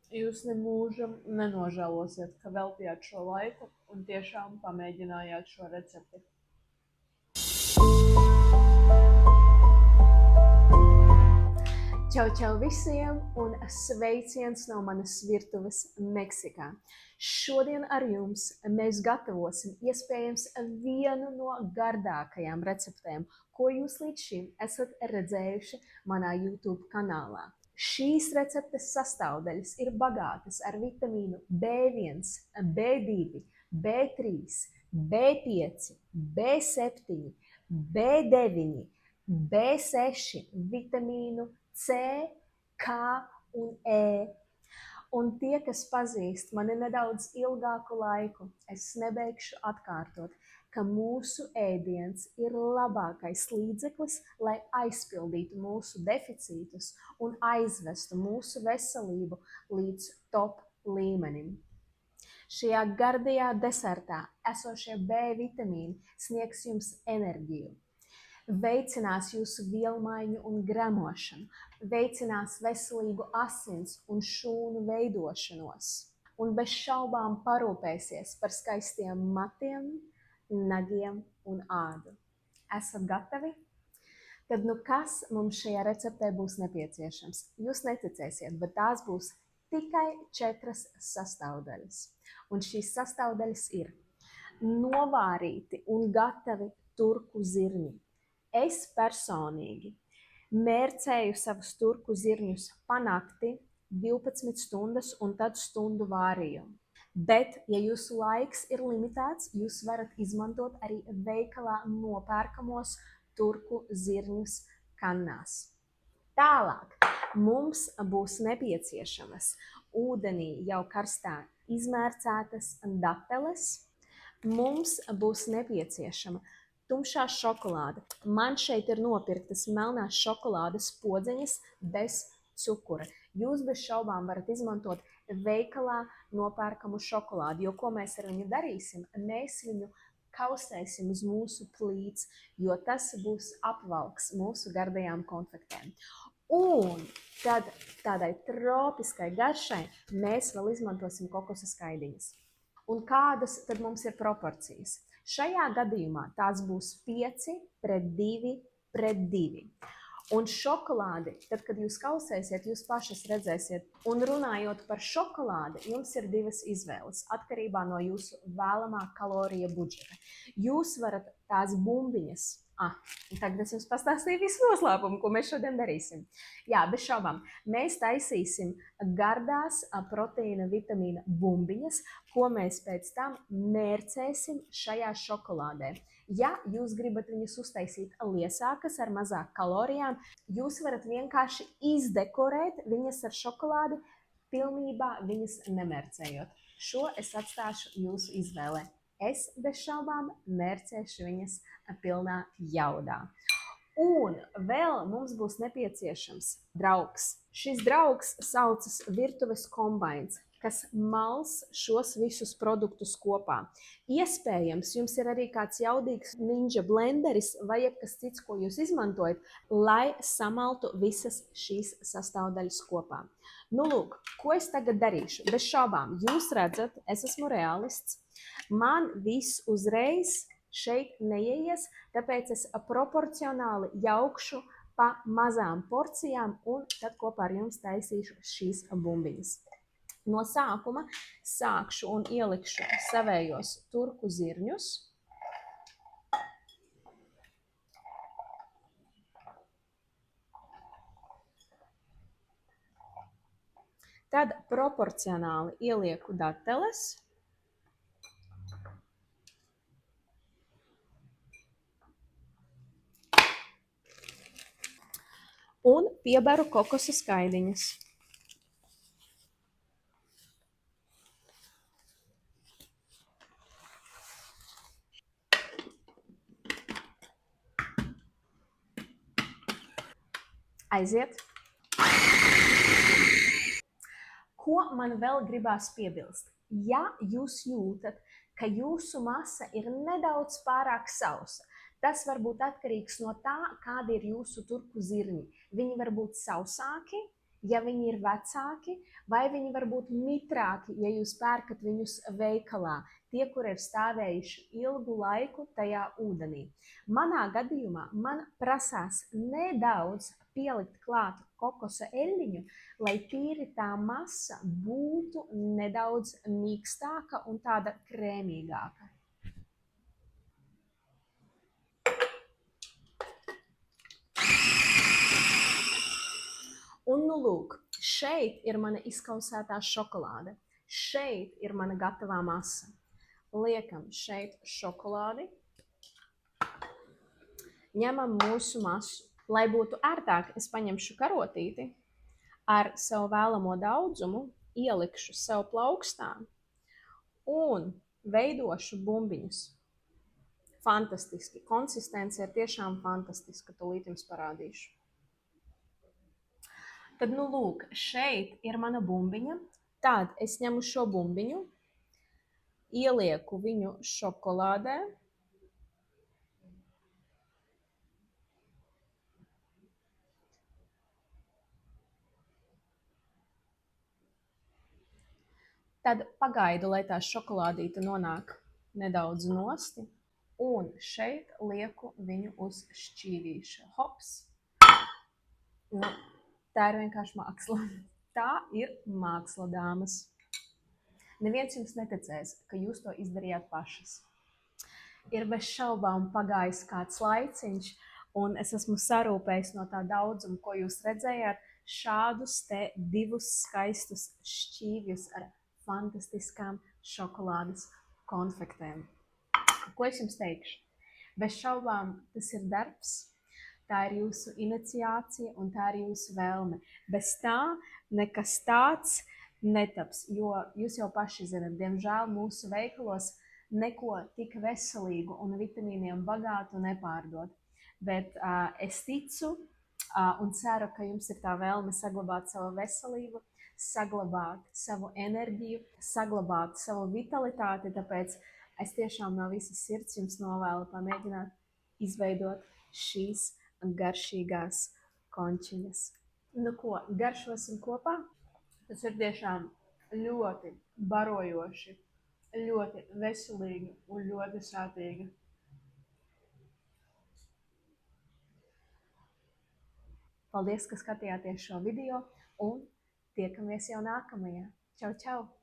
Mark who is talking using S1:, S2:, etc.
S1: Jūs nemūžam nenožēlosiet, ka veltījāt šo laiku un tiešām pamēģinājāt šo recepti. Čau visiem un sveiciens no manas virtuves Meksikā. Šodien ar jums mēs gatavosim iespējams vienu no gardākajām receptēm, ko jūs līdz šim esat redzējuši manā YouTube kanālā. Šīs receptes sastāvdaļas ir bagātas ar vitamīnu B1, B2, B3, B5, B7, B9, B6, vitamīnu C, K un E. Un tie, kas pazīst mani nedaudz ilgāku laiku, es nebeigšu atkārtot, ka mūsu ēdiens ir labākais līdzeklis, lai aizpildītu mūsu deficītus un aizvestu mūsu veselību līdz top līmenim. Šajā gardajā desertā esošie B vitamīni sniegs jums enerģiju, veicinās jūsu vielmaiņu un gremošanu, veicinās veselīgu asins un šūnu veidošanos un bez šaubām parūpēsies par skaistiem matiem, nagiem un ādu. Esat gatavi? Tad kas mums šajā receptē būs nepieciešams? Jūs neticēsiet, bet tās būs tikai 4 sastāvdaļas. Un šīs sastāvdaļas ir novārīti un gatavi turku zirņi. Es personīgi mērcēju savus turku zirņus panakti 12 stundas un tad stundu vārīju. Bet, ja jūsu laiks ir limitēts, jūs varat izmantot arī veikalā nopērkamos turku zirņus kannās. Tālāk mums būs nepieciešamas ūdenī jau karstā izmērcētas dateles. Mums būs nepieciešama tumšā šokolāde. Man šeit ir nopirktas melnās šokolādes podziņas bez cukura. Jūs bez šaubām varat izmantot veikalā nopērkamu šokolādi, jo ko mēs ar viņu darīsim? Mēs viņu kausēsim uz mūsu plīts, jo tas būs apvalks mūsu gardajām konfektēm. Un tad tādai tropiskai garšai mēs vēl izmantosim kokosa skaidiņas. Un kādas tad mums ir proporcijas? Šajā gadījumā tās būs 5:2:2. Un šokolādi, tad, kad jūs kausēsiet, jūs pašas redzēsiet. Un runājot par šokolādi, jums ir 2 izvēles, atkarībā no jūsu vēlamā kalorija budžeta. Jūs varat tās bumbiņas. Tagad es jums pastāstīju visu noslēpumu, ko mēs šodien darīsim. Jā, bez šaubām. Mēs taisīsim gardās proteīna vitamīna bumbiņas, ko mēs pēc tam mērcēsim šajā šokolādē. Ja jūs gribat viņus uztaisīt liesākas ar mazāk kalorijām, jūs varat vienkārši izdekorēt viņas ar šokolādi, pilnībā viņas nemērcējot. Šo es atstāšu jūsu izvēlē. Es bez šaubām mērcēšu viņas pilnā jaudā. Un vēl mums būs nepieciešams draugs. Šis draugs saucas virtuves kombains, kas mals šos visus produktus kopā. Iespējams, jums ir arī kāds jaudīgs ninja blenderis vai jebkas cits, ko jūs izmantojat, lai samaltu visas šīs sastāvdaļas kopā. Nu, lūk, ko es tagad darīšu? Bez šaubām, jūs redzat, es esmu realists. Man viss uzreiz šeit neieies, tāpēc es proporcionāli jaukšu pa mazām porcijām un tad kopā ar jums taisīšu šīs bumbiņas. No sākuma sākšu un ielikšu savējos turku zirņus. Tad proporcionāli ielieku dateles. Un piebaru kokosa skaidiņas. Aiziet! Ko man vēl gribās piebilst? Ja jūs jūtat, ka jūsu masa ir nedaudz pārāk sausa, tas var būt atkarīgs no tā, kādi ir jūsu turku zirņi. Viņi var būt sausāki, ja viņi ir vecāki, vai viņi var būt mitrāki, ja jūs pērkat viņus veikalā, tie, kur ir stāvējuši ilgu laiku tajā ūdenī. Manā gadījumā man prasās nedaudz pielikt klāt kokosa eļļiņu, lai tīri tā masa būtu nedaudz mīkstāka un tāda krēmīgāka. Un, nu, lūk, šeit ir mana izkausētā šokolāde. Šeit ir mana gatavā masa. Liekam šeit šokolādi. Ņemam mūsu masu. Lai būtu ērtāk, es paņemšu karotīti, ar savu vēlamo daudzumu ielikšu sev plaukstā un veidošu bumbiņus. Fantastiski. Konsistence ir tiešām fantastiska. Tūlīt jums parādīšu. Tad, nu, lūk, šeit ir mana bumbiņa. Tad es ņemu šo bumbiņu, ielieku viņu šokolādē. Tad pagaidu, lai tā šokolādīte nonāk nedaudz nosti. Un šeit lieku viņu uz šķīvīša. Hops! Nu, tā ir vienkārši māksla. Tā ir māksla, dāmas. Neviens jums neticēs, ka jūs to izdarījāt pašas. Ir bez šaubām pagājis kāds laiciņš, un es esmu sarūpējis no tā daudzuma, ko jūs redzējāt, šādus te divus skaistus šķīvjus ar fantastiskām šokolādes konfektēm. Ko es jums teikšu? Bez šaubām tas ir darbs. Tā ir jūsu iniciācija un tā ir jūsu vēlme. Bez tā nekas tāds netaps, jo jūs jau paši zināt, diemžēl mūsu veikalos neko tik veselīgu un vitamīniem bagātu nepārdod. Bet es ticu un ceru, ka jums ir tā vēlme saglabāt savu veselību, saglabāt savu enerģiju, saglabāt savu vitalitāti, tāpēc es tiešām no visas sirds jums novēlu pamēģināt izveidot šīs garšīgās končiņas. Nu ko, garšosim kopā? Tas ir tiešām ļoti barojoši, ļoti veselīgi un ļoti sātīgi. Paldies, ka skatījāties šo video un tiekamies jau nākamajā. Čau, čau!